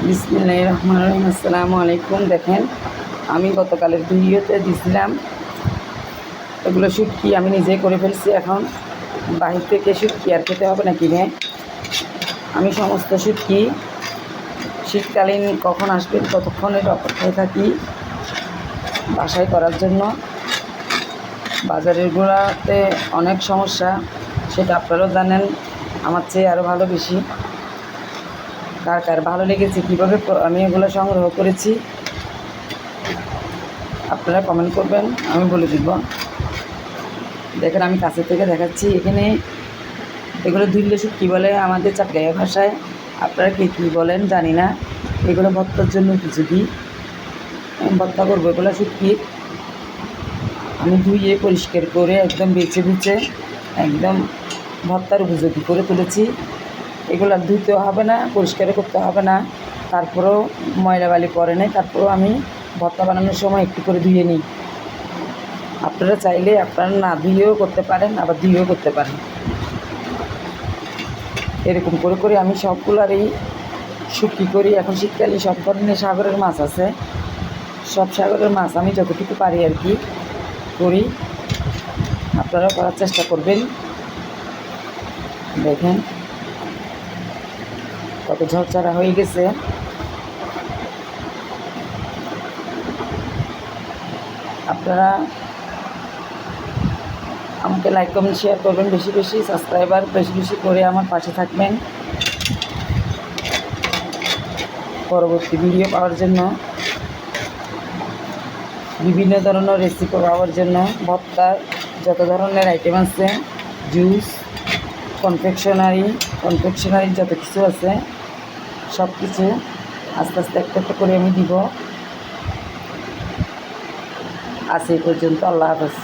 বিসমিল্লাহির রহমানির রহিম। আসসালামু আলাইকুম। দেখেন, আমি গতকালের ভিডিওতে দিছিলাম এগুলো শুটকি আমি নিজে করে ফেলছি। এখন বাহির থেকে শুটকি আর খেতে হবে না কিনে আমি সমস্ত শুটকি শীতকালীন কখন আসবেন ততক্ষণের অপেক্ষায় থাকি বাসায় করার জন্য। বাজারেরগুলোতে অনেক সমস্যা, সেটা আপনারাও জানেন আমার চেয়ে আরও ভালো বেশি। কার কার ভালো লেগেছে, কীভাবে আমি এগুলো সংগ্রহ করেছি আপনারা কমেন্ট করবেন, আমি বলে দিব। দেখেন, আমি কাছে থেকে দেখাচ্ছি। এখানে এগুলো ধুইলে শুটকি বলে আমাদের চাটগাঁইয়া ভাষায়, আপনারা কে কী বলেন জানি না। এগুলো ভর্তার জন্য কিছু দিই, ভর্তা করবো। এগুলো শুটকি আমি ধুইয়ে পরিষ্কার করে একদম বেছে বুছে একদম ভর্তার উপযোগী করে তুলেছি। এগুলো ধুতেও হবে না, পরিষ্কারও করতে হবে না, তারপরেও ময়লা বালি পড়ে নেই। তারপরেও আমি ভর্তা বানানোর সময় একটু করে ধুয়ে নিই। আপনারা চাইলে আপনারা না ধুয়েও করতে পারেন, আবার ধুয়েও করতে পারেন। এরকম করে করে আমি সবগুলোরই শুটকি করি। এখন শীতকালে সব ধরনের সাগরের মাছ আছে, সব সাগরের মাছ আমি যতটুকু পারি আর কি করি। আপনারাও করার চেষ্টা করবেন। দেখেন কত ঝরঝরা হয়ে গেছে। আপনারা আমাকে লাইক কমেন্ট শেয়ার করবেন, বেশি বেশি সাবস্ক্রাইবার বেশি বেশি করে আমার পাশে থাকবেন। পরবর্তী ভিডিও পাওয়ার জন্য, বিভিন্ন ধরনের রেসিপি পাওয়ার জন্য, ভর্তার যত ধরনের আইটেম আছে, জুস, কনফেকশনারি যত কিছু আছে সব কিছু আস্তে আস্তে একটা একটা করে আমি দিব। আজ এই পর্যন্ত। আল্লাহ হাফেজ।